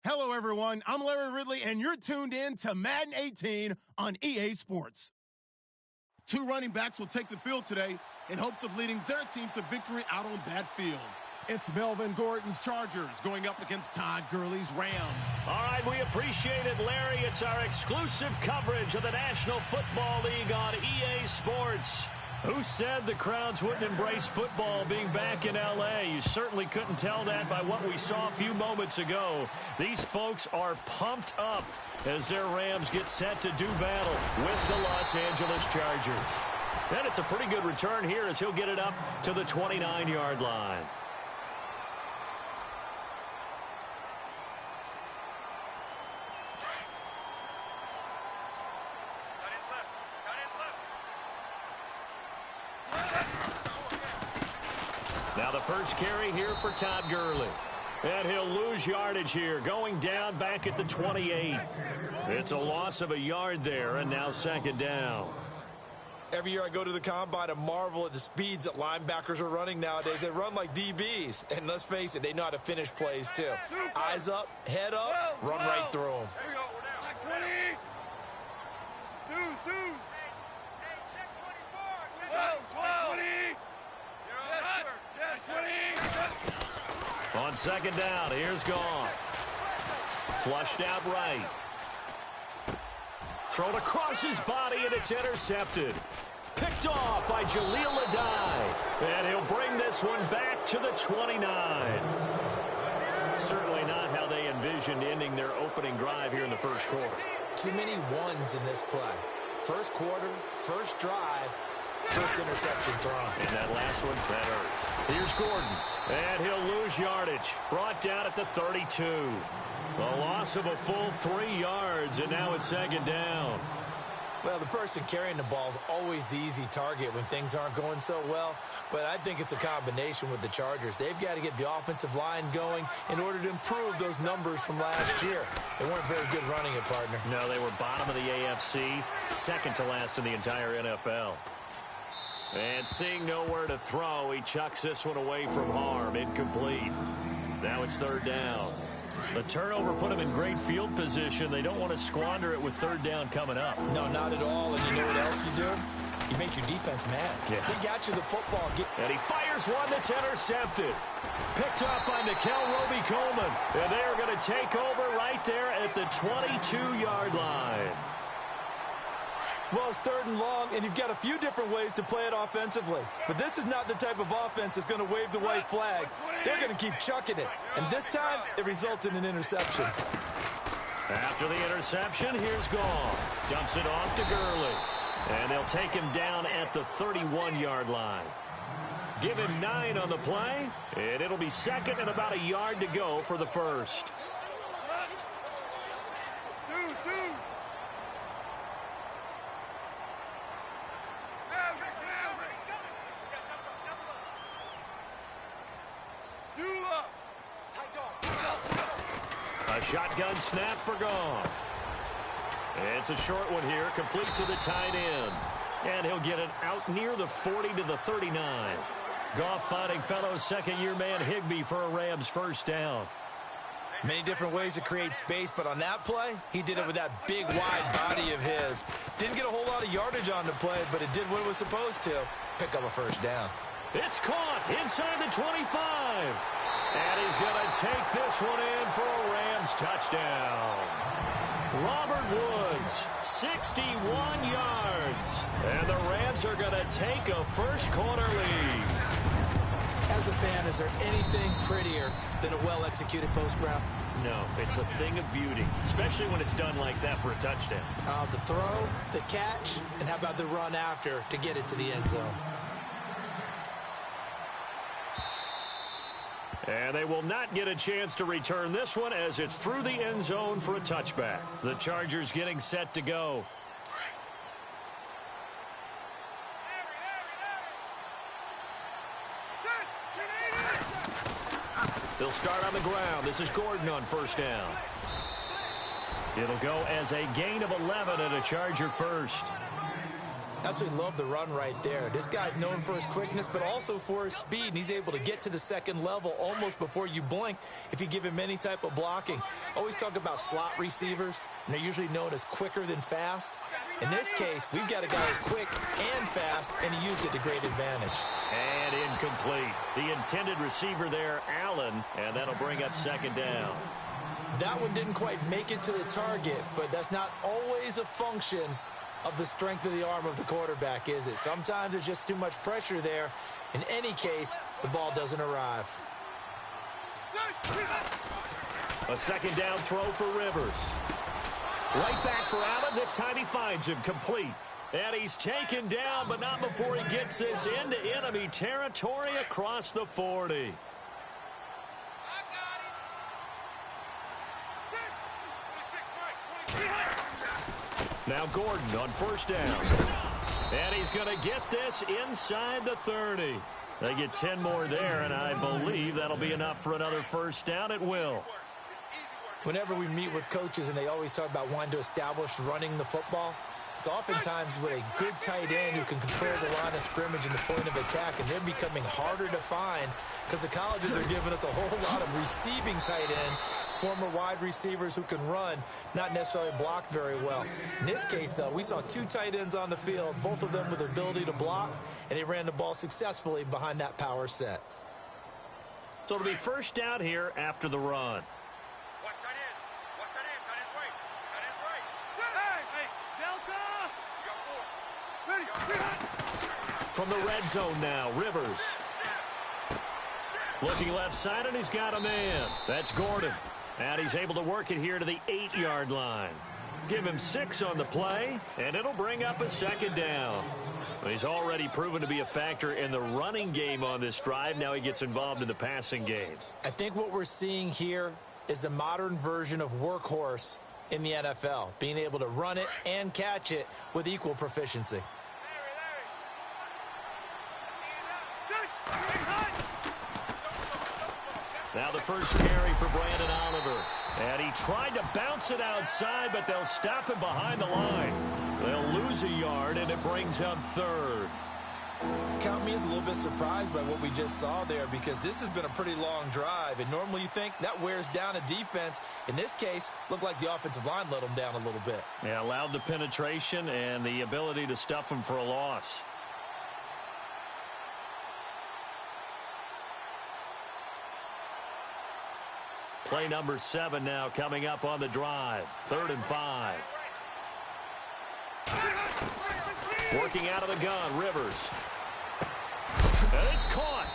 Hello, everyone. I'm Larry Ridley, and you're tuned in to Madden 18 on EA Sports. Two running backs will take the field today in hopes of leading their team to victory out on that field. It's Melvin Gordon's Chargers going up against Todd Gurley's Rams. All right, we appreciate it, Larry. It's our exclusive coverage of the National Football League on EA Sports. Who said the crowds wouldn't embrace football being back in L.A.? You certainly couldn't tell that by what we saw a few moments ago. These folks are pumped up as their Rams get set to do battle with the Los Angeles Chargers. And it's a pretty good return here as he'll get it up to the 29-yard line. Now the first carry here for Todd Gurley. And he'll lose yardage here, going down back at the 28. It's a loss of a yard there, and now second down. Every year I go to the combine and marvel at the speeds that linebackers are running nowadays. They run like DBs. And let's face it, they know how to finish plays too. Eyes up, head up, run right through them. There you go, we're down. Like 20. Deuce. Hey, check 24. Check 12. 20. On second down, here's Goff. Flushed out right. Thrown across his body, and it's intercepted. Picked off by Jaleel Adai. And he'll bring this one back to the 29. Certainly not how they envisioned ending their opening drive here in the first quarter. Too many ones in this play. First quarter, first drive, first interception thrown. And that last one, that hurts. Here's Gordon. And he'll lose yardage. Brought down at the 32. A loss of a full 3 yards, and now it's second down. Well, the person carrying the ball is always the easy target when things aren't going so well. But I think it's a combination with the Chargers. They've got to get the offensive line going in order to improve those numbers from last year. They weren't very good running it, partner. No, they were bottom of the AFC, second to last in the entire NFL. And seeing nowhere to throw, he chucks this one away from harm. Incomplete. Now it's third down. The turnover put him in great field position. They don't want to squander it with third down coming up. No, not at all. And you know what else you do? You make your defense mad. Yeah. He got you the football. And he fires one that's intercepted. Picked up by Nickel Roby-Coleman. And they are going to take over right there at the 22-yard line. Well, it's third and long, and you've got a few different ways to play it offensively. But this is not the type of offense that's going to wave the white flag. They're going to keep chucking it. And this time, it results in an interception. After the interception, here's Goff. Dumps it off to Gurley. And they'll take him down at the 31-yard line. Give him 9 on the play, and it'll be second and about a yard to go for the first. A shotgun snap for Goff. It's a short one here, complete to the tight end. And he'll get it out near the 40 to the 39. Goff finding fellow second-year man Higbee for a Rams first down. Many different ways to create space, but on that play, he did it with that big, wide body of his. Didn't get a whole lot of yardage on the play, but it did what it was supposed to. Pick up a first down. It's caught inside the 25. And he's going to take this one in for a Rams touchdown. Robert Woods, 61 yards. And the Rams are going to take a first-quarter lead. As a fan, is there anything prettier than a well-executed post route? No, it's a thing of beauty, especially when it's done like that for a touchdown. The throw, the catch, and how about the run after to get it to the end zone? And they will not get a chance to return this one as it's through the end zone for a touchback. The Chargers getting set to go. They'll start on the ground. This is Gordon on first down. It'll go as a gain of 11 and a Charger first. Absolutely love the run right there. This guy's known for his quickness, but also for his speed. And he's able to get to the second level almost before you blink if you give him any type of blocking. Always talk about slot receivers, and they're usually known as quicker than fast. In this case, we've got a guy who's quick and fast, and he used it to great advantage. And incomplete. The intended receiver there, Allen, and that'll bring up second down. That one didn't quite make it to the target, but that's not always a function of the strength of the arm of the quarterback, is it? Sometimes there's just too much pressure there. In any case, the ball doesn't arrive. A second down throw for Rivers. Right back for Allen. This time he finds him complete. And he's taken down, but not before he gets this into enemy territory across the 40. Now Gordon on first down. And he's going to get this inside the 30. They get 10 more there, and I believe that'll be enough for another first down. It will. Whenever we meet with coaches and they always talk about wanting to establish running the football, it's oftentimes with a good tight end who can control the line of scrimmage and the point of attack, and they're becoming harder to find because the colleges are giving us a whole lot of receiving tight ends, former wide receivers who can run, not necessarily block very well. In this case, though, we saw two tight ends on the field, both of them with the ability to block, and they ran the ball successfully behind that power set. So it'll be first down here after the run. From the red zone now, Rivers. Looking left side, and he's got a man. That's Gordon. And he's able to work it here to the 8-yard line. Give him 6 on the play, and it'll bring up a second down. He's already proven to be a factor in the running game on this drive. Now he gets involved in the passing game. I think what we're seeing here is the modern version of workhorse in the NFL, being able to run it and catch it with equal proficiency. Now the first carry for Brandon Oliver. And he tried to bounce it outside, but they'll stop him behind the line. They'll lose a yard, and it brings up third. Count me as a little bit surprised by what we just saw there, because this has been a pretty long drive, and normally you think that wears down a defense. In this case, looked like the offensive line let them down a little bit. Yeah, allowed the penetration and the ability to stuff them for a loss. Play number 7 now coming up on the drive. 3rd and 5. Working out of the gun, Rivers. And it's caught.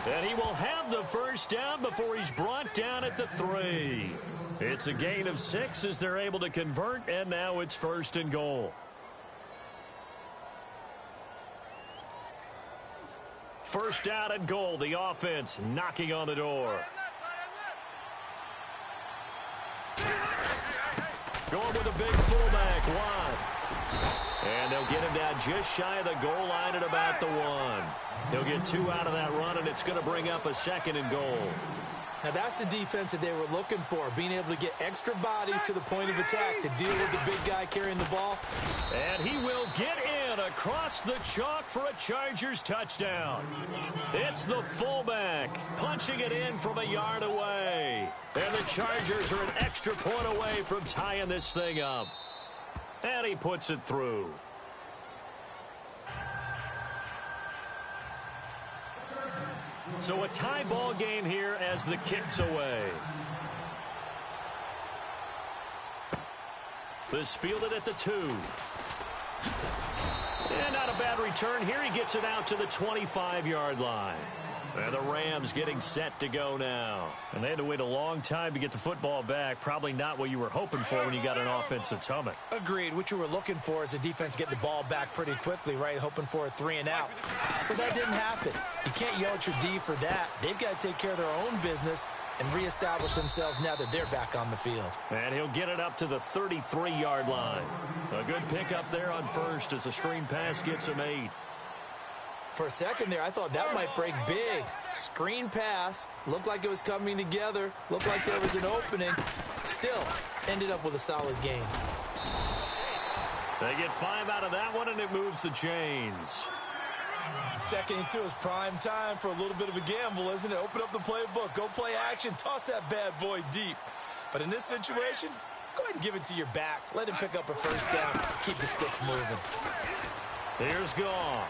And he will have the first down before he's brought down at the 3. It's a gain of 6 as they're able to convert, and now it's 1st and goal. First down and goal, the offense knocking on the door. Going with a big fullback, Watt. And they'll get him down just shy of the goal line at about the 1. He'll get 2 out of that run, and it's going to bring up a 2nd and goal. Now that's the defense that they were looking for, being able to get extra bodies to the point of attack to deal with the big guy carrying the ball. And he will get in across the chalk for a Chargers touchdown. It's the fullback punching it in from a yard away. And the Chargers are an extra point away from tying this thing up. And he puts it through. So a tie ball game here as the kick's away. This fielded at the 2. And not a bad return here. He gets it out to the 25-yard line. And the Rams getting set to go now. And they had to wait a long time to get the football back. Probably not what you were hoping for when you got an offense that's humming. Agreed. What you were looking for is the defense getting the ball back pretty quickly, right? Hoping for a 3 and out. So that didn't happen. You can't yell at your D for that. They've got to take care of their own business and reestablish themselves now that they're back on the field. And he'll get it up to the 33-yard line. A good pickup there on first as the screen pass gets him 8. For a second there, I thought that might break big. Screen pass. Looked like it was coming together. Looked like there was an opening. Still, ended up with a solid game. They get 5 out of that one, and it moves the chains. 2nd and 2 is prime time for a little bit of a gamble, isn't it? Open up the playbook, go play action, toss that bad boy deep. But in this situation, go ahead and give it to your back. Let him pick up a first down. Keep the sticks moving. Here's Goff.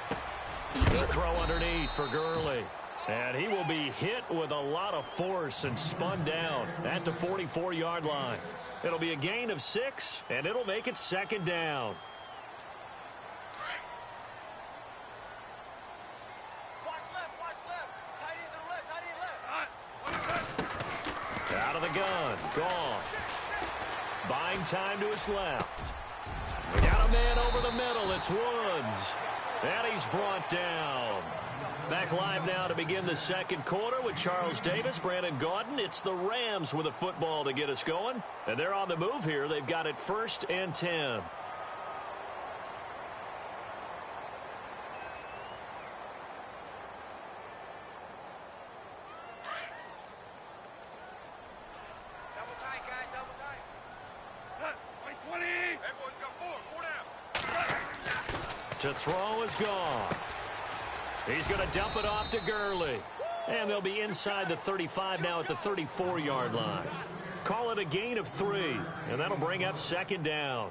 The throw underneath for Gurley. And he will be hit with a lot of force and spun down at the 44-yard line. It'll be a gain of 6, and it'll make it 2nd down. Out of the gun. Goff. Buying time to his left. We got a man over the middle. It's Woods. And he's brought down. Back live now to begin the 2nd quarter with Charles Davis, Brandon Gaudin. It's the Rams with a football to get us going. And they're on the move here. They've got it 1st and 10. To throw is Goff. He's going to dump it off to Gurley. And they'll be inside the 35 now at the 34-yard line. Call it a gain of 3, and that'll bring up 2nd down.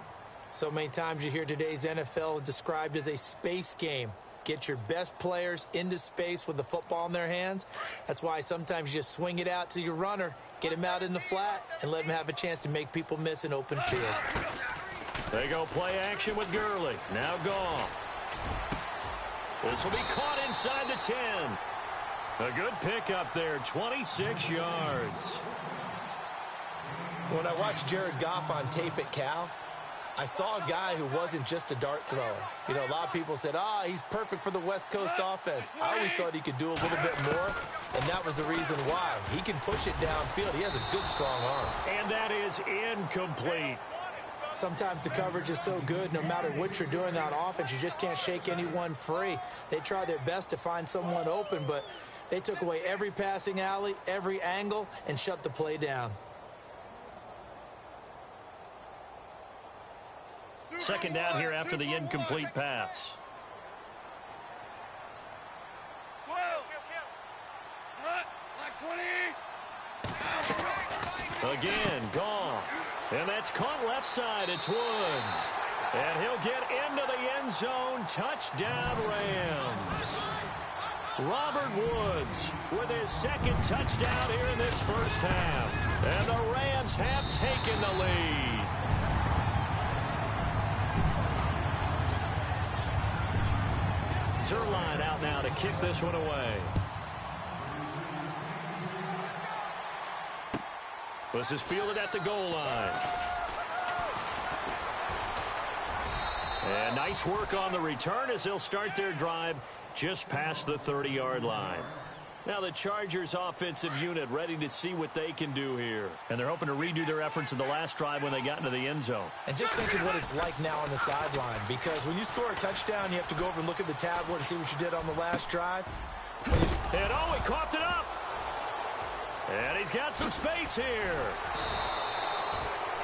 So many times you hear today's NFL described as a space game. Get your best players into space with the football in their hands. That's why sometimes you just swing it out to your runner, get him out in the flat, and let him have a chance to make people miss an open field. They go play action with Gurley. Now Goff. This will be caught inside the 10. A good pickup there, 26 yards. When I watched Jared Goff on tape at Cal, I saw a guy who wasn't just a dart thrower. You know, a lot of people said, he's perfect for the West Coast offense. I always thought he could do a little bit more, and that was the reason why. He can push it downfield. He has a good, strong arm. And that is incomplete. Sometimes the coverage is so good, no matter what you're doing on offense, you just can't shake anyone free. They try their best to find someone open, but they took away every passing alley, every angle, and shut the play down. 2nd down here after the incomplete pass. Again, Goff. And that's caught left side. It's Woods. And he'll get into the end zone. Touchdown, Rams. Robert Woods with his 2nd touchdown here in this first half. And the Rams have taken the lead. Zerline out now to kick this one away. This is fielded at the goal line. And nice work on the return as they'll start their drive just past the 30-yard line. Now the Chargers offensive unit ready to see what they can do here. And they're hoping to redo their efforts in the last drive when they got into the end zone. And just think of what it's like now on the sideline, because when you score a touchdown, you have to go over and look at the tablet and see what you did on the last drive. And he coughed it up. And he's got some space here.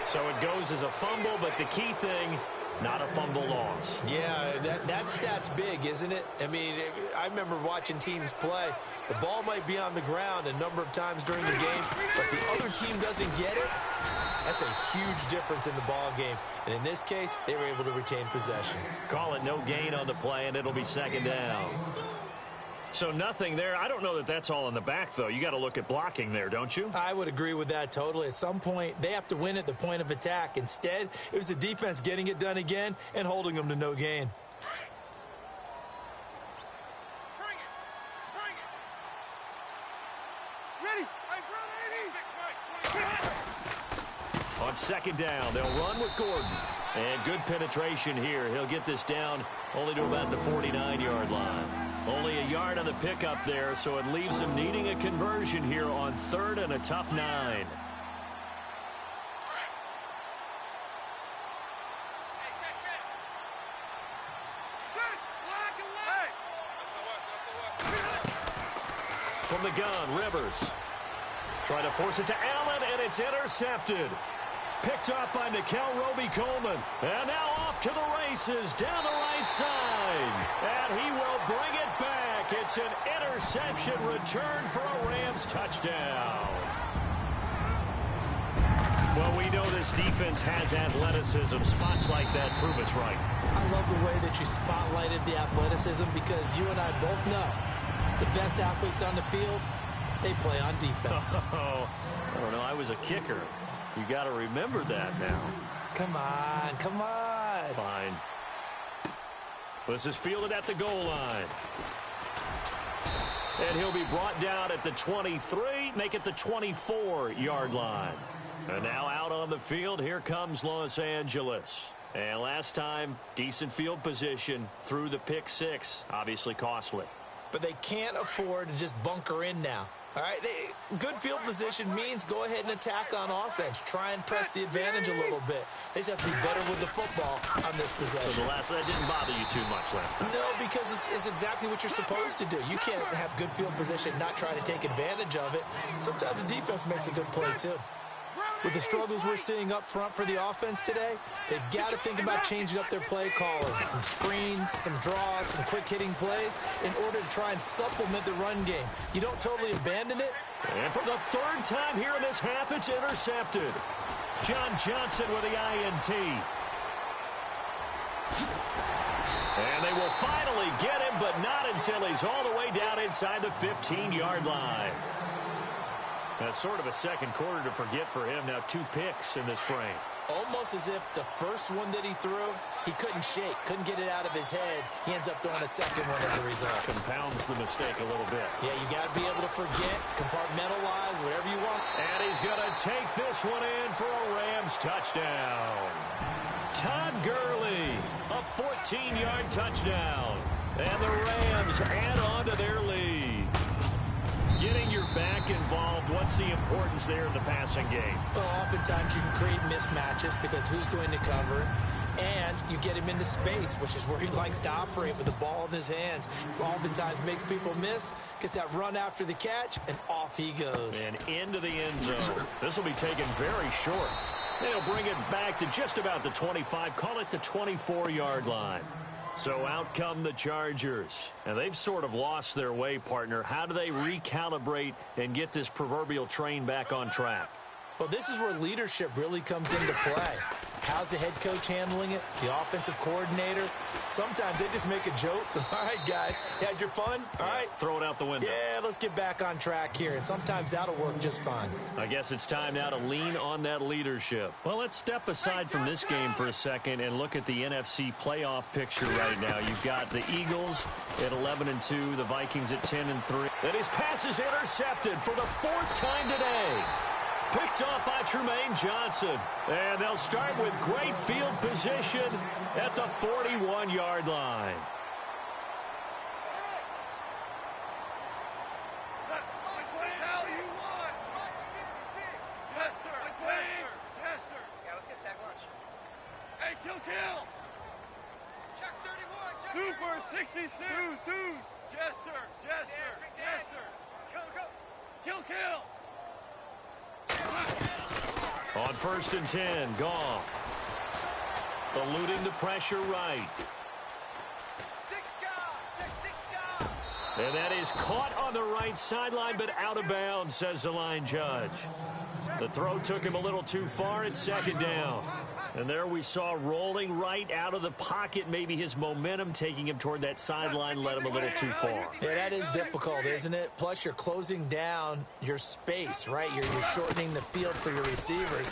So it goes as a fumble, but the key thing, not a fumble loss. Yeah, that stat's big, isn't it? I mean, I remember watching teams play. The ball might be on the ground a number of times during the game, but the other team doesn't get it. That's a huge difference in the ball game. And in this case, they were able to retain possession. Call it no gain on the play, and it'll be 2nd down. So nothing there. I don't know that that's all in the back, though. You got to look at blocking there, don't you? I would agree with that totally. At some point, they have to win at the point of attack. Instead, it was the defense getting it done again and holding them to no gain. On 2nd down, they'll run with Gordon. And good penetration here. He'll get this down only to about the 49-yard line. Only a yard on the pickup there, so it leaves him needing a conversion here on 3rd and a tough 9. From the gun, Rivers. Trying to force it to Allen, and it's intercepted. Picked off by Nikel Roby-Coleman. And now off to the races down the right side. And he will bring it back. It's an interception return for a Rams touchdown. Well, we know this defense has athleticism. Spots like that prove us right. I love the way that you spotlighted the athleticism because you and I both know the best athletes on the field, they play on defense. Oh, I don't know. I was a kicker. You got to remember that now. Come on, come on. Fine. This is fielded at the goal line. And he'll be brought down at the 23, make it the 24-yard line. And now out on the field, here comes Los Angeles. And last time, decent field position through the pick six. Obviously costly. But they can't afford to just bunker in now. All right, good field position means go ahead and attack on offense. Try and press the advantage a little bit. They just have to be better with the football on this possession. So that didn't bother you too much last time? No, because it's exactly what you're supposed to do. You can't have good field position, not try to take advantage of it. Sometimes the defense makes a good play, too. With the struggles we're seeing up front for the offense today, they've got to think about changing up their play calling. Some screens, some draws, some quick-hitting plays in order to try and supplement the run game. You don't totally abandon it. And for the third time here in this half, it's intercepted. John Johnson with the INT. And they will finally get him, but not until he's all the way down inside the 15-yard line. That's sort of a second quarter to forget for him. Now 2 picks in this frame. Almost as if the first one that he threw, he couldn't shake, couldn't get it out of his head. He ends up throwing a second one as a result. Compounds the mistake a little bit. Yeah, you got to be able to forget, compartmentalize, whatever you want. And he's going to take this one in for a Rams touchdown. Todd Gurley, a 14-yard touchdown. And the Rams add on to their lead. Getting your back involved, what's the importance there in the passing game? Well, oftentimes you can create mismatches because who's going to cover, and you get him into space, which is where he likes to operate with the ball in his hands. Oftentimes makes people miss, gets that run after the catch, and off he goes. And into the end zone. This will be taken very short. They'll bring it back to just about the 25, call it the 24-yard line. So out come the Chargers. And they've sort of lost their way, partner. How do they recalibrate and get this proverbial train back on track? Well, this is where leadership really comes into play. How's the head coach handling it? The offensive coordinator? Sometimes they just make a joke. All right, guys, you had your fun? All right. Throw it out the window. Yeah, let's get back on track here. And sometimes that'll work just fine. I guess it's time now to lean on that leadership. Well, let's step aside from this game for a second and look at the NFC playoff picture right now. You've got the Eagles at 11-2, the Vikings at 10-3. And his pass is intercepted for the 4th time today. Picked off by Tremaine Johnson. And they'll start with great field position at the 41-yard line. Yeah, let's get a sack lunch. Hey, kill. Check 31, check 31. Super 66. Twos. Jester. Kill. On 1st and 10, Goff. Eluding the pressure right. And that is caught on the right sideline, but out of bounds, says the line judge. The throw took him a little too far. It's 2nd down. And there we saw rolling right out of the pocket. Maybe his momentum taking him toward that sideline led him a little too far. Yeah, that is difficult, isn't it? Plus, you're closing down your space, right? You're shortening the field for your receivers.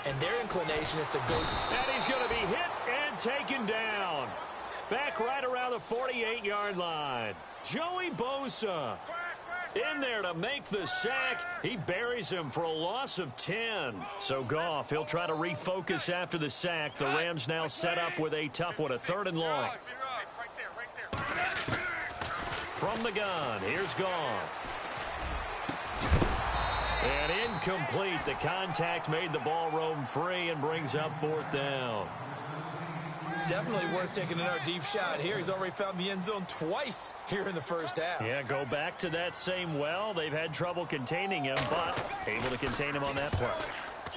And their inclination is to go. And he's going to be hit and taken down. Back right around the 48-yard line. Joey Bosa in there to make the sack. He buries him for a loss of 10. So Goff, he'll try to refocus after the sack. The Rams now set up with a tough one, a 3rd and long. From the gun, here's Goff. And incomplete. The contact made the ball roam free and brings up 4th down. Definitely worth taking another deep shot here. He's already found the end zone twice here in the first half. Yeah, go back to that same well. They've had trouble containing him, but able to contain him on that play.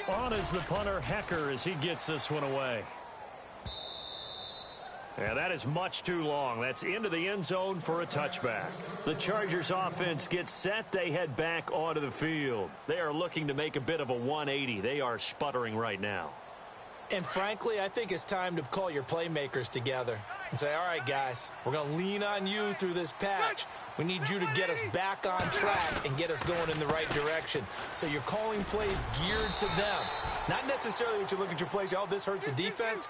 On is the punter, Hecker, as he gets this one away. And that is much too long. That's into the end zone for a touchback. The Chargers offense gets set. They head back onto the field. They are looking to make a bit of a 180. They are sputtering right now. And frankly, I think it's time to call your playmakers together and say, all right, guys, we're going to lean on you through this patch. We need you to get us back on track and get us going in the right direction. So you're calling plays geared to them. Not necessarily what you look at your plays, oh, this hurts the defense.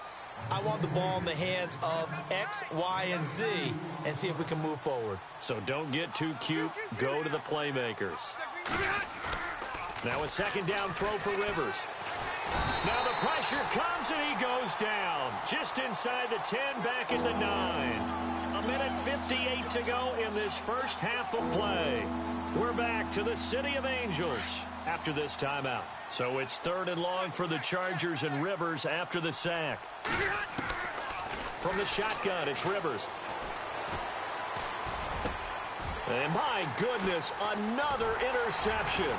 I want the ball in the hands of X, Y, and Z and see if we can move forward. So don't get too cute. Go to the playmakers. Now a second down throw for Rivers. Now the pressure comes and he goes down. Just inside the 10, back at the 9. A minute 58 to go in this first half of play. We're back to the City of Angels after this timeout. So it's 3rd and long for the Chargers and Rivers after the sack. From the shotgun, it's Rivers. And my goodness, another interception.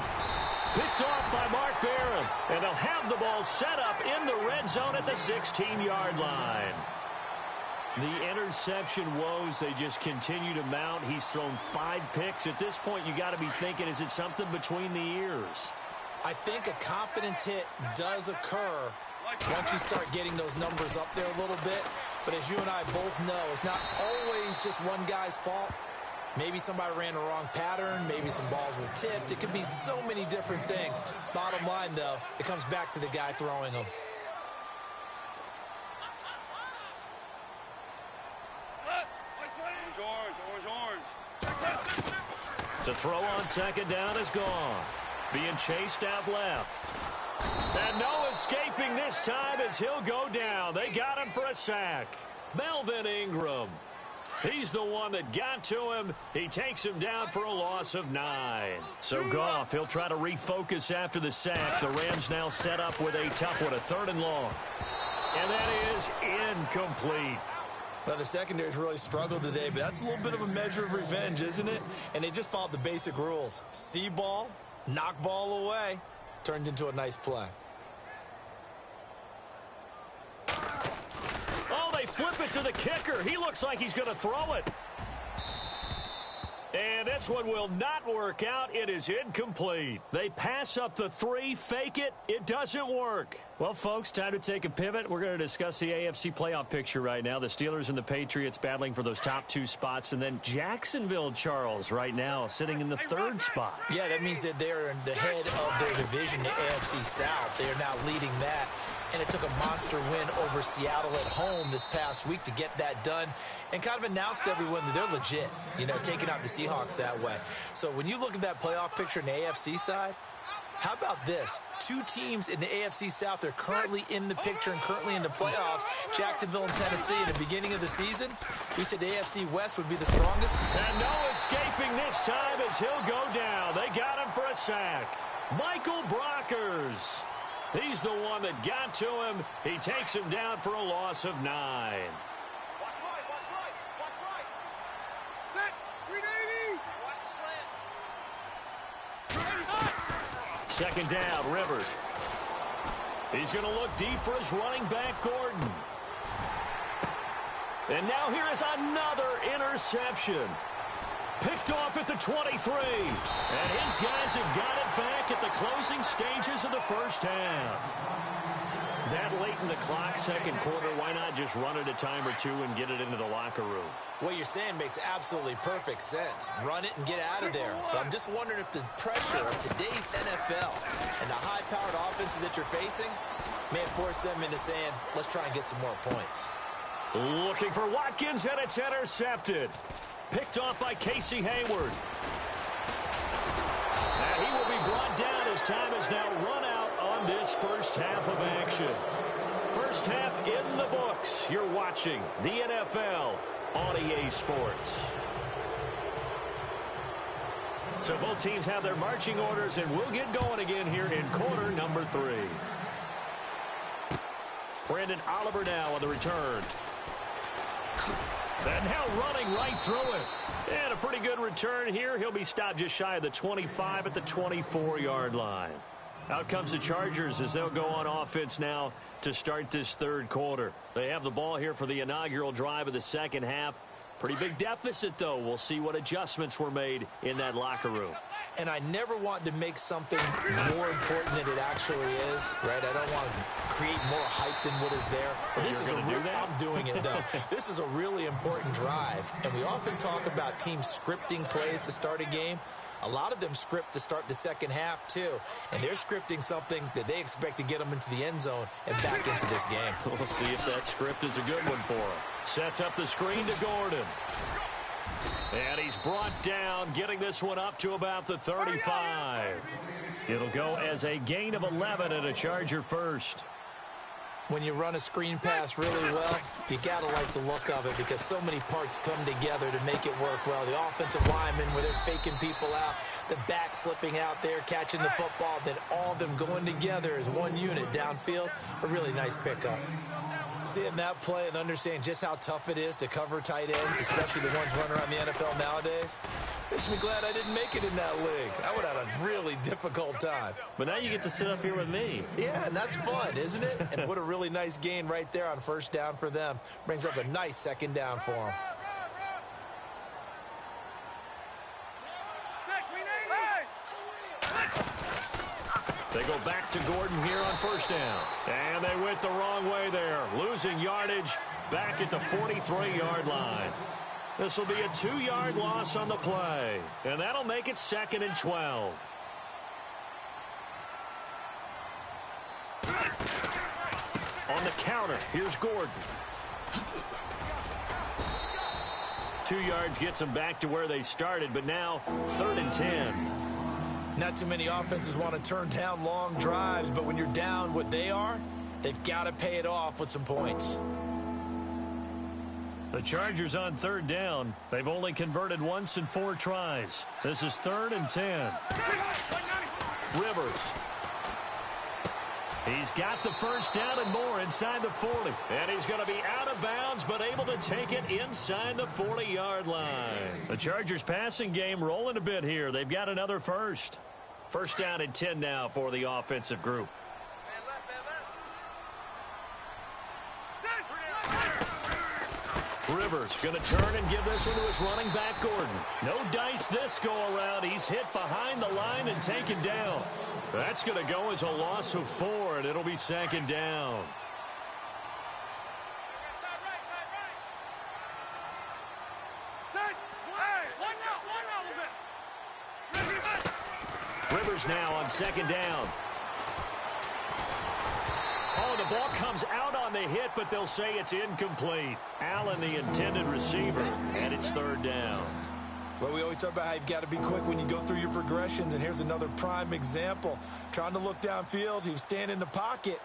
Picked off by Mark Barron. And they'll have the ball set up in the red zone at the 16-yard line. The interception woes, they just continue to mount. He's thrown 5 picks. At this point, you got to be thinking, is it something between the ears? I think a confidence hit does occur once you start getting those numbers up there a little bit. But as you and I both know, it's not always just one guy's fault. Maybe somebody ran the wrong pattern. Maybe some balls were tipped. It could be so many different things. Bottom line, though, it comes back to the guy throwing them. To throw on second down is gone. Being chased out left. And no escaping this time as he'll go down. They got him for a sack. Melvin Ingram. He's the one that got to him. He takes him down for a loss of 9. So Goff, he'll try to refocus after the sack. The Rams now set up with a tough one, a 3rd and long. And that is incomplete. Well, the secondary's really struggled today, but that's a little bit of a measure of revenge, isn't it? And they just followed the basic rules. See ball, knock ball away. Turned into a nice play. Oh, they flip it to the kicker. He looks like he's going to throw it. And this one will not work out. It is incomplete. They pass up the 3, fake it. It doesn't work. Well, folks, time to take a pivot. We're going to discuss the AFC playoff picture right now. The Steelers and the Patriots battling for those top 2 spots. And then Jacksonville, Charles, right now sitting in the 3rd spot. Yeah, that means that they're in the head of their division, the AFC South. They are now leading that. And it took a monster win over Seattle at home this past week to get that done and kind of announced to everyone that they're legit, you know, taking out the Seahawks that way. So when you look at that playoff picture in the AFC side, how about this? 2 teams in the AFC South are currently in the picture and currently in the playoffs, Jacksonville and Tennessee. In the beginning of the season, we said the AFC West would be the strongest. And no escaping this time as he'll go down. They got him for a sack. Michael Brockers. He's the one that got to him. He takes him down for a loss of 9. Watch right. Set. 380. Watch the slant. Second down, Rivers. He's going to look deep for his running back, Gordon. And now here is another interception. Picked off at the 23. And his guys have got it back at the closing stages of the first half. That late in the clock, second quarter, why not just run it a time or 2 and get it into the locker room? What you're saying makes absolutely perfect sense. Run it and get out of there. But I'm just wondering if the pressure of today's NFL and the high-powered offenses that you're facing may have forced them into saying, let's try and get some more points. Looking for Watkins, and it's intercepted. Picked off by Casey Hayward. And he will be brought down as time has now run out on this first half of action. First half in the books. You're watching the NFL on EA Sports. So both teams have their marching orders, and we'll get going again here in quarter number 3. Brandon Oliver now on the return. And now running right through it. And a pretty good return here. He'll be stopped just shy of the 25 at the 24-yard line. Out comes the Chargers as they'll go on offense now to start this third quarter. They have the ball here for the inaugural drive of the second half. Pretty big deficit, though. We'll see what adjustments were made in that locker room. And I never want to make something more important than it actually is, right? I don't want to create more hype than what is there. But this is I'm doing it, though. This is a really important drive. And we often talk about teams scripting plays to start a game. A lot of them script to start the second half, too. And they're scripting something that they expect to get them into the end zone and back into this game. We'll see if that script is a good one for him. Sets up the screen to Gordon. And he's brought down, getting this one up to about the 35. It'll go as a gain of 11 and a Charger first. When you run a screen pass really well, you got to like the look of it because so many parts come together to make it work well. The offensive linemen, where they're faking people out, the back slipping out there, catching the football, then all of them going together as one unit downfield. A really nice pickup. Seeing that play and understanding just how tough it is to cover tight ends, especially the ones running around the NFL nowadays, makes me glad I didn't make it in that league. I would have had a really difficult time. But now you get to sit up here with me. Yeah, and that's fun, isn't it? And what a really nice gain right there on first down for them. Brings up a nice second down for them. They go back to Gordon here on first down. And they went the wrong way there. Losing yardage back at the 43-yard line. This will be a 2-yard loss on the play. And that'll make it 2nd and 12. On the counter, here's Gordon. 2 yards gets them back to where they started, but now 3rd and 10. Not too many offenses want to turn down long drives, but when you're down what they are, they've got to pay it off with some points. The Chargers on 3rd down. They've only converted once in 4 tries. This is 3rd and 10. Rivers. He's got the first down and more inside the 40. And he's going to be out of bounds, but able to take it inside the 40-yard line. The Chargers passing game rolling a bit here. They've got another first. First down and 10 now for the offensive group. Rivers going to turn and give this one to his running back, Gordon. No dice this go-around. He's hit behind the line and taken down. That's going to go as a loss of 4, and it'll be 2nd down. Rivers now on 2nd down. Oh, the ball comes out on the hit, but they'll say it's incomplete. Allen, the intended receiver, and it's 3rd down. Well, we always talk about how you've got to be quick when you go through your progressions, and here's another prime example. Trying to look downfield, he was standing in the pocket,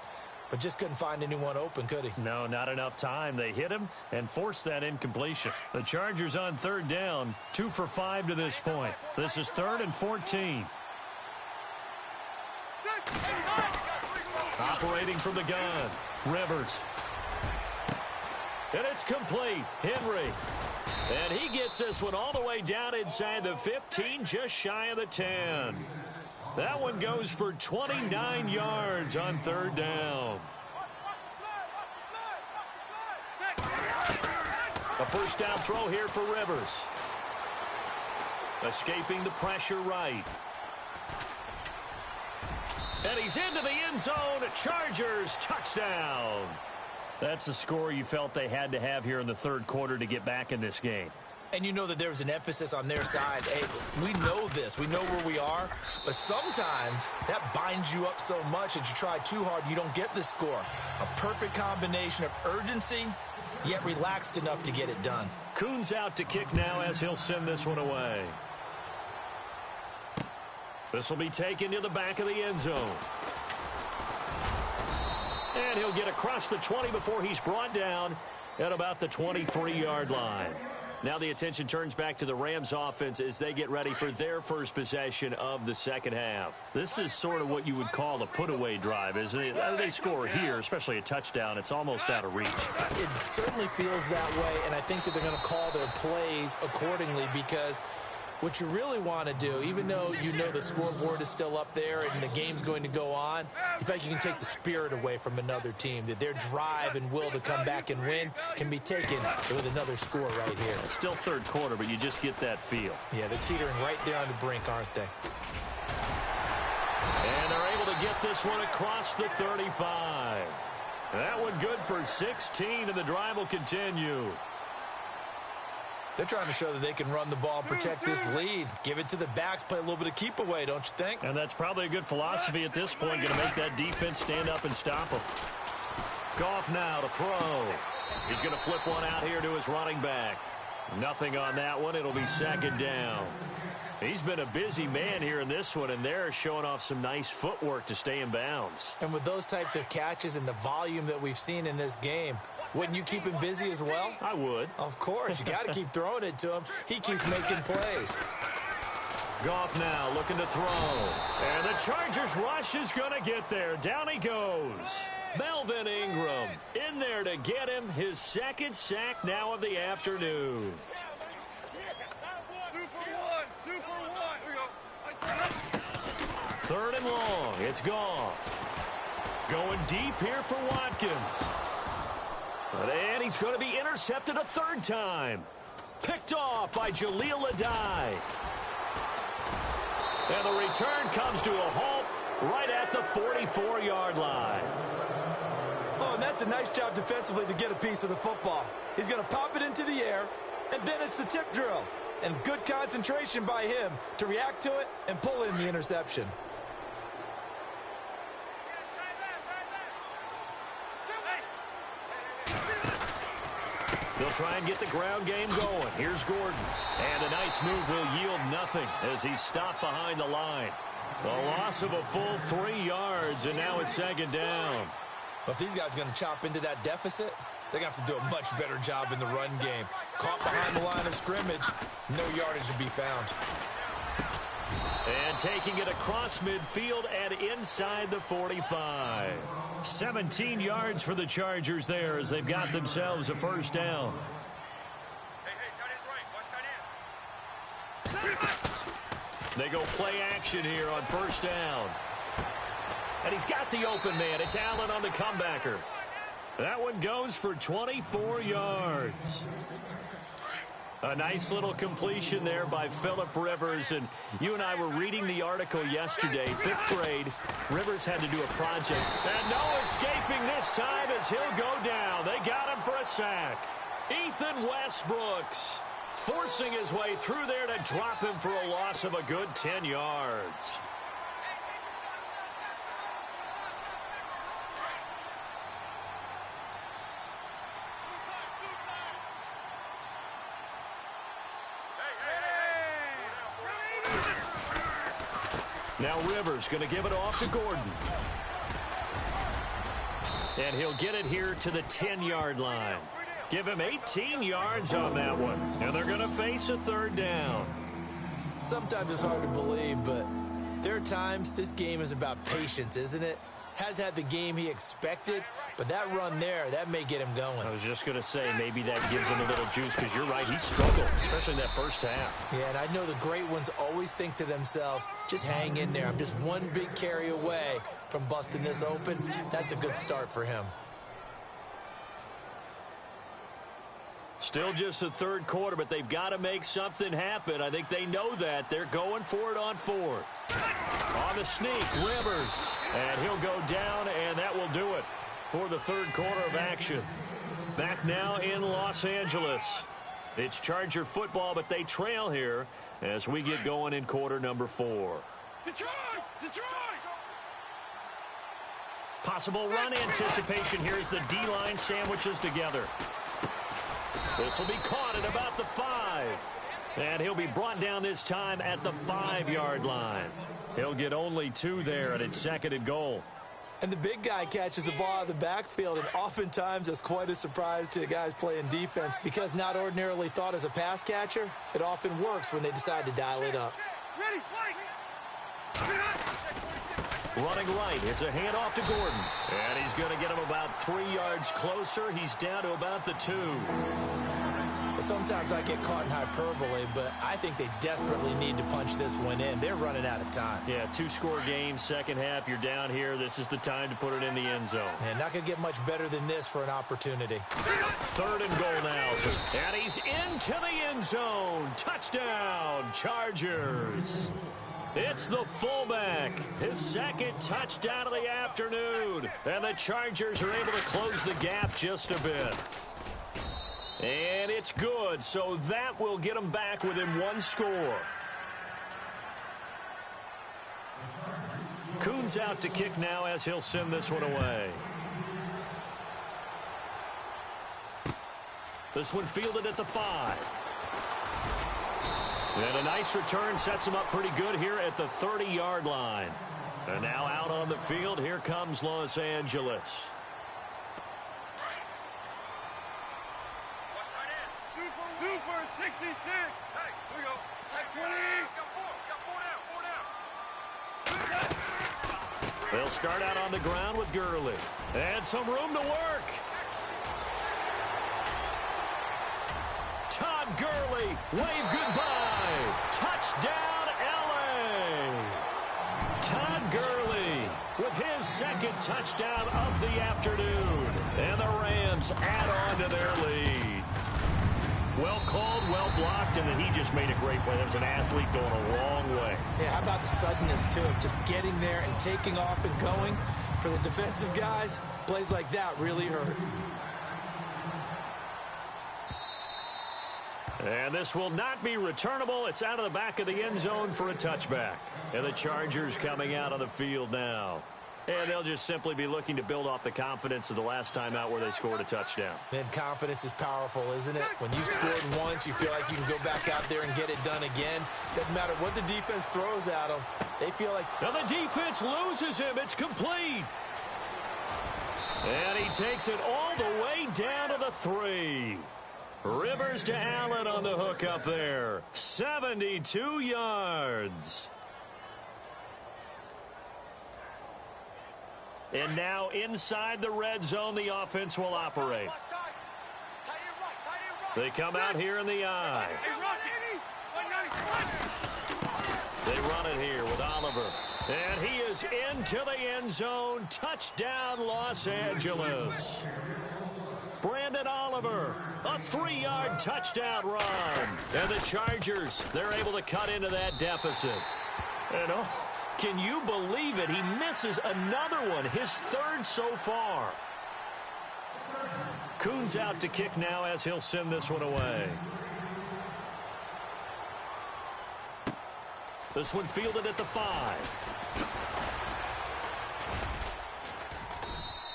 but just couldn't find anyone open, could he? No, not enough time. They hit him and forced that incompletion. The Chargers on 3rd down, 2 for 5 to this point. This is 3rd and 14. Operating from the gun, Rivers. And it's complete. Henry. And he gets this one all the way down inside the 15, just shy of the 10. That one goes for 29 yards on 3rd down. A first down throw here for Rivers. Escaping the pressure right. And he's into the end zone. Chargers touchdown. That's the score you felt they had to have here in the 3rd quarter to get back in this game. And you know that there was an emphasis on their side. Hey, we know this. We know where we are. But sometimes that binds you up so much that you try too hard, you don't get the score. A perfect combination of urgency, yet relaxed enough to get it done. Kuhn's out to kick now as he'll send this one away. This will be taken to the back of the end zone. And he'll get across the 20 before he's brought down at about the 23-yard line. Now the attention turns back to the Rams offense as they get ready for their first possession of the second half. This is sort of what you would call a put-away drive, isn't it? They score here, especially a touchdown. It's almost out of reach. It certainly feels that way, and I think that they're going to call their plays accordingly because What you really want to do, even though you know the scoreboard is still up there and the game's going to go on, in fact, you can take the spirit away from another team, that their drive and will to come back and win can be taken with another score right here. It's still third quarter, but you just get that feel. Yeah, they're teetering right there on the brink, aren't they? And they're able to get this one across the 35. That one good for 16, and the drive will continue. They're trying to show that they can run the ball, protect this lead, give it to the backs, play a little bit of keep away, don't you think? And that's probably a good philosophy at this point, going to make that defense stand up and stop them. Goff now to throw. He's going to flip one out here to his running back. Nothing on that one. It'll be second down. He's been a busy man here in this one, and they're showing off some nice footwork to stay in bounds. And with those types of catches and the volume that we've seen in this game, wouldn't you keep him busy as well? I would. Of course. You got to keep throwing it to him. He keeps making plays. Goff now looking to throw. And the Chargers rush is going to get there. Down he goes. Melvin Ingram in there to get him his second sack now of the afternoon. Super one. Here we go. Third and long. It's Goff. Going deep here for Watkins. And he's going to be intercepted a third time. Picked off by Jaleel Adai. And the return comes to a halt right at the 44-yard line. Oh, and that's a nice job defensively to get a piece of the football. He's going to pop it into the air, and then it's the tip drill. And good concentration by him to react to it and pull in the interception. They'll try and get the ground game going. Here's Gordon. And a nice move will yield nothing as he's stopped behind the line. A loss of a full 3 yards, and now it's second down. But if these guys are going to chop into that deficit, they're going to have to do a much better job in the run game. Caught behind the line of scrimmage, no yardage to be found. And taking it across midfield and inside the 45. 17 yards for the Chargers there as they've got themselves a first down. Hey, tight end's right. Watch tight end. They go play action here on first down. And he's got the open man. It's Allen on the comebacker. That one goes for 24 yards. A nice little completion there by Phillip Rivers. And you and I were reading the article yesterday, 5th grade. Rivers had to do a project. And no escaping this time as he'll go down. They got him for a sack. Ethan Westbrooks forcing his way through there to drop him for a loss of a good 10 yards. Now Rivers going to give it off to Gordon. And he'll get it here to the 10-yard line. Give him 18 yards on that one. And they're going to face a third down. Sometimes it's hard to believe, but there are times this game is about patience, isn't it? Has had the game he expected, but that run there, that may get him going. I was just going to say maybe that gives him a little juice because you're right, he struggled, especially in that first half. Yeah, and I know the great ones always think to themselves, just hang in there. I'm just one big carry away from busting this open. That's a good start for him. Still just the third quarter, but they've got to make something happen. I think they know that. They're going for it on fourth. On the sneak, Rivers. And he'll go down, and that will do it for the third quarter of action. Back now in Los Angeles. It's Charger football, but they trail here as we get going in quarter number 4. Detroit! Detroit! Possible run anticipation here as the D-line sandwiches together. This will be caught at about the 5. And he'll be brought down this time at the 5-yard line. He'll get only 2 there, and it's second and goal. And the big guy catches the ball out of the backfield, and oftentimes that's quite a surprise to the guys playing defense because not ordinarily thought as a pass catcher, it often works when they decide to dial it up. Ready, Running right, it's a handoff to Gordon. And he's going to get him about 3 yards closer. He's down to about the 2. Sometimes I get caught in hyperbole, but I think they desperately need to punch this one in. They're running out of time. Yeah, two-score game, second half. You're down here. This is the time to put it in the end zone. And not going to get much better than this for an opportunity. Third and goal now. And he's into the end zone. Touchdown, Chargers. It's the fullback. His second touchdown of the afternoon. And the Chargers are able to close the gap just a bit. And it's good, so that will get them back within one score. Kuhn's out to kick now as he'll send this one away. This one fielded at the 5. And a nice return sets him up pretty good here at the 30-yard line. And now out on the field, here comes Los Angeles. Super 66. Hey, here we go. At 20. Got 4 down. They'll start out on the ground with Gurley. And some room to work. Todd Gurley, wave goodbye. Touchdown, L.A. Todd Gurley with his second touchdown of the afternoon. And the Rams add on to their lead. Well called, well blocked, and then he just made a great play. That was an athlete going a long way. Yeah, how about the suddenness to it? Just getting there and taking off and going. For the defensive guys, plays like that really hurt. And this will not be returnable. It's out of the back of the end zone for a touchback. And the Chargers coming out on the field now. And they'll just simply be looking to build off the confidence of the last time out where they scored a touchdown. Then confidence is powerful, isn't it? When you scored once, you feel like you can go back out there and get it done again. Doesn't matter what the defense throws at them. They feel like... Now the defense loses him. It's complete. And he takes it all the way down to the 3. Rivers to Allen on the hook up there. 72 yards. And now inside the red zone, the offense will operate. They come out here in the eye. They run it here with Oliver. And he is into the end zone. Touchdown, Los Angeles. Brandon Oliver, a 3-yard touchdown run. And the Chargers, they're able to cut into that deficit. And can you believe it? He misses another one, his third so far. Kuhn's out to kick now as he'll send this one away. This one fielded at the 5.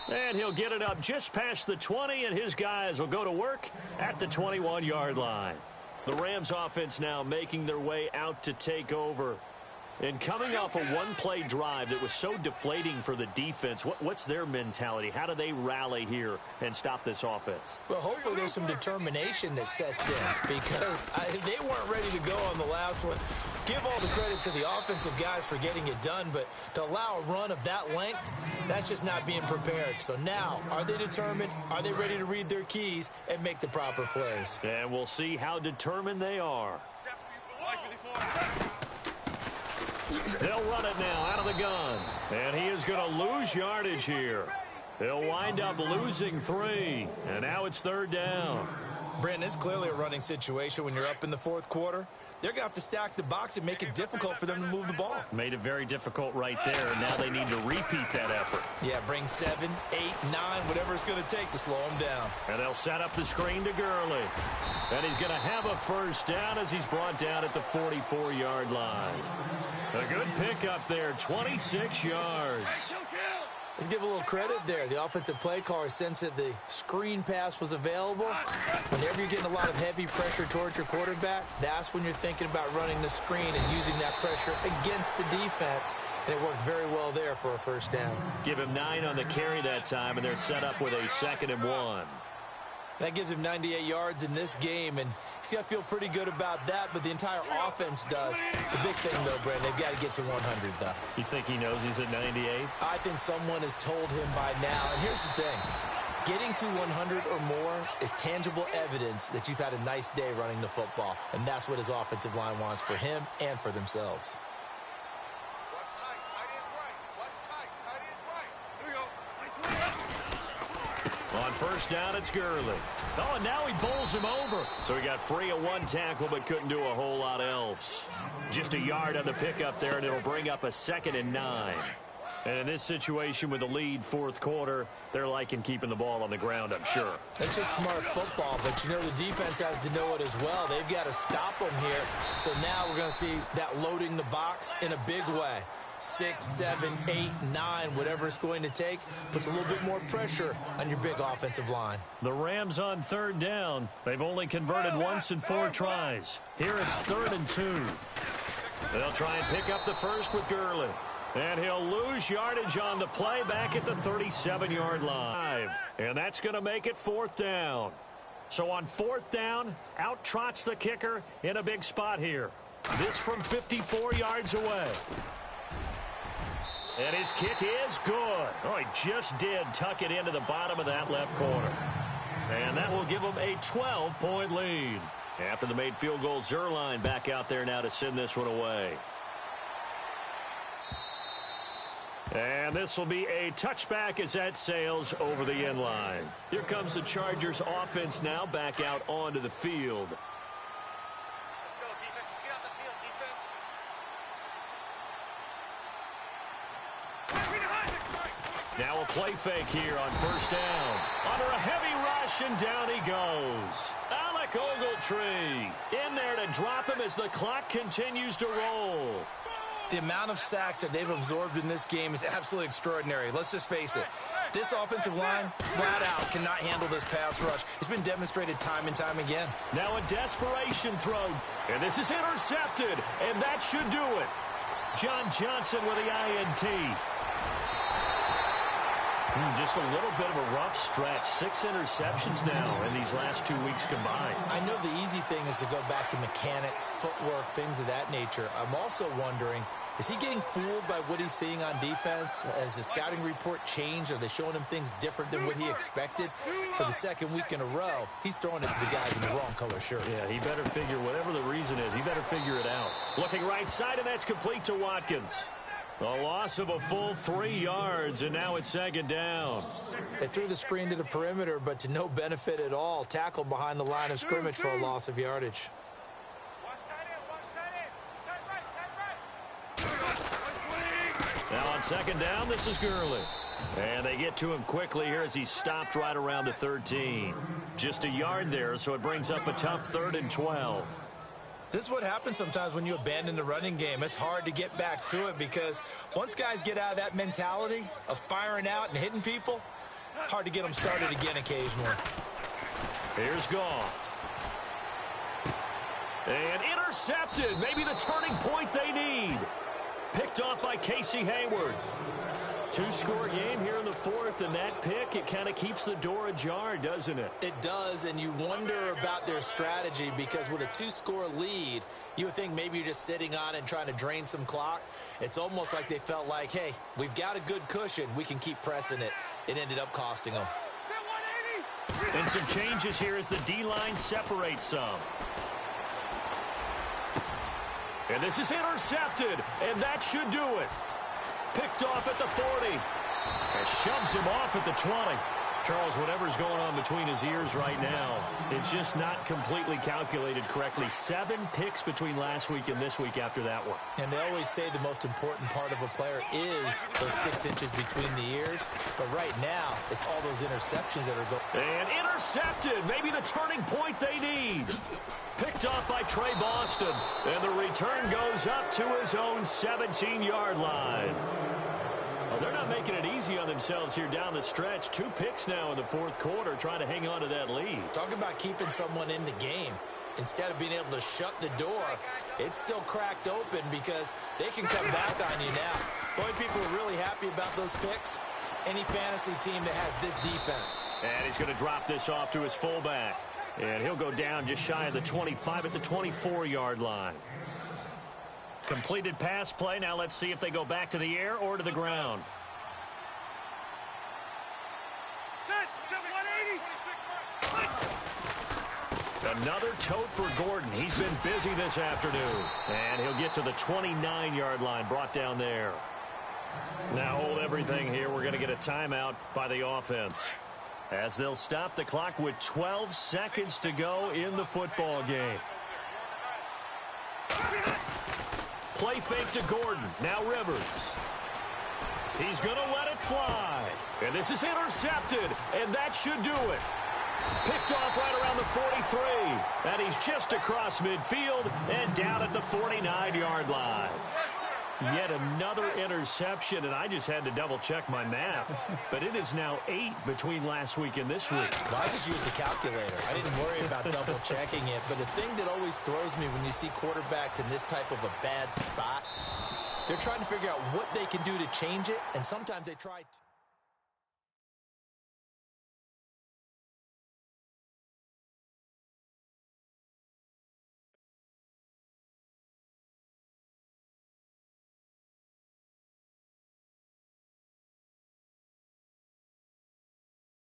And he'll get it up just past the 20, and his guys will go to work at the 21-yard line. The Rams offense now making their way out to take over. And coming off a one-play drive that was so deflating for the defense, what's their mentality? How do they rally here and stop this offense? Well, hopefully there's some determination that sets in because they weren't ready to go on the last one. Give all the credit to the offensive guys for getting it done, but to allow a run of that length, that's just not being prepared. So now, are they determined? Are they ready to read their keys and make the proper plays? And we'll see how determined they are. They'll run it now out of the gun. And he is going to lose yardage here. He'll wind up losing 3. And now it's third down. Brandon, it's clearly a running situation when you're up in the fourth quarter. They're going to have to stack the box and make it difficult for them to move the ball. Made it very difficult right there. And now they need to repeat that effort. Yeah, bring 7, 8, 9, whatever it's going to take to slow them down. And they'll set up the screen to Gurley. And he's going to have a first down as he's brought down at the 44-yard line. A good pickup there, 26 yards. Let's give a little credit there. The offensive play caller sensed that the screen pass was available. Whenever you're getting a lot of heavy pressure towards your quarterback, that's when you're thinking about running the screen and using that pressure against the defense. And it worked very well there for a first down. Give him 9 on the carry that time, and they're set up with a 2nd and 1. That gives him 98 yards in this game, and he's got to feel pretty good about that, but the entire offense does. The big thing, though, Brent, they've got to get to 100, though. You think he knows he's at 98? I think someone has told him by now. And here's the thing. Getting to 100 or more is tangible evidence that you've had a nice day running the football, and that's what his offensive line wants for him and for themselves. Watch tight. Tight is right. Watch tight. Tight is right. Here we go. On first down, it's Gurley. Oh, and now he bowls him over. So he got free of one tackle but couldn't do a whole lot else. Just a yard on the pickup there, and it'll bring up a 2nd and 9. And in this situation with the lead fourth quarter, they're liking keeping the ball on the ground, I'm sure. It's just smart football, but you know the defense has to know it as well. They've got to stop them here. So now we're going to see that loading the box in a big way. 6, 7, 8, 9, whatever it's going to take, puts a little bit more pressure on your big offensive line. The Rams on third down. They've only converted once in 4 tries. Here it's 3rd and 2. They'll try and pick up the first with Gurley. And he'll lose yardage on the play back at the 37-yard line. And that's going to make it 4th down. So on 4th down, out trots the kicker in a big spot here. This from 54 yards away. And his kick is good. Oh, he just did tuck it into the bottom of that left corner. And that will give him a 12-point lead. After the made field goal, Zuerlein back out there now to send this one away. And this will be a touchback as that sails over the end line. Here comes the Chargers offense now back out onto the field. Let's go, defense. Let's get out the field, defense. Now a play fake here on first down. Under a heavy rush, and down he goes. Alec Ogletree in there to drop him as the clock continues to roll. The amount of sacks that they've absorbed in this game is absolutely extraordinary. Let's just face it. This offensive line, flat out, cannot handle this pass rush. It's been demonstrated time and time again. Now a desperation throw. And this is intercepted. And that should do it. John Johnson with the INT. Just a little bit of a rough stretch. 6 interceptions now in these last 2 weeks combined. I know the easy thing is to go back to mechanics, footwork, things of that nature. I'm also wondering, is he getting fooled by what he's seeing on defense? Has the scouting report changed? Are they showing him things different than what he expected? For the 2nd week in a row, he's throwing it to the guys in the wrong color shirts. Yeah, he better figure, whatever the reason is, he better figure it out. Looking right side, and that's complete to Watkins. A loss of a full 3 yards, and now it's 2nd down. They threw the screen to the perimeter, but to no benefit at all. Tackled behind the line of scrimmage for a loss of yardage. Watch tight end. Watch tight end. Tight right. Tight right. Now on 2nd down, this is Gurley. And they get to him quickly here as he stopped right around the 13. Just a yard there, so it brings up a tough 3rd and 12. This is what happens sometimes when you abandon the running game. It's hard to get back to it because once guys get out of that mentality of firing out and hitting people, hard to get them started again occasionally. Here's Goff. And intercepted. Maybe the turning point they need. Picked off by Casey Hayward. 2-score game here in the 4th, and that pick, it kind of keeps the door ajar, doesn't it? It does, and you wonder about their strategy because with a 2-score lead, you would think maybe you're just sitting on it and trying to drain some clock. It's almost like they felt like, hey, we've got a good cushion. We can keep pressing it. It ended up costing them. And some changes here as the D-line separates some. And this is intercepted, and that should do it. Picked off at the 40. And shoves him off at the 20. Charles, whatever's going on between his ears right now, it's just not completely calculated correctly. 7 picks between last week and this week after that one. And they always say the most important part of a player is those 6 inches between the ears. But right now, it's all those interceptions that are going. And intercepted. Maybe the turning point they need. Picked off by Trey Boston. And the return goes up to his own 17-yard line. Well, they're not making it easy on themselves here down the stretch. 2 picks now in the 4th quarter, trying to hang on to that lead. Talk about keeping someone in the game. Instead of being able to shut the door, it's still cracked open because they can come back on you now. Boy, people are really happy about those picks. Any fantasy team that has this defense. And he's going to drop this off to his fullback. And he'll go down just shy of the 25 at the 24-yard line. Completed pass play. Now let's see if they go back to the air or to the ground. Set. Another tote for Gordon. He's been busy this afternoon. And he'll get to the 29-yard line, brought down there. Now hold everything here. We're going to get a timeout by the offense, as they'll stop the clock with 12 seconds to go in the football game. Play fake to Gordon. Now Rivers. He's going to let it fly. And this is intercepted, and that should do it. Picked off right around the 43. And he's just across midfield and down at the 49-yard line. Yet another interception, and I just had to double-check my math. But it is now 8 between last week and this week. Well, I just used a calculator. I didn't worry about double-checking it. But the thing that always throws me when you see quarterbacks in this type of a bad spot, they're trying to figure out what they can do to change it, and sometimes they try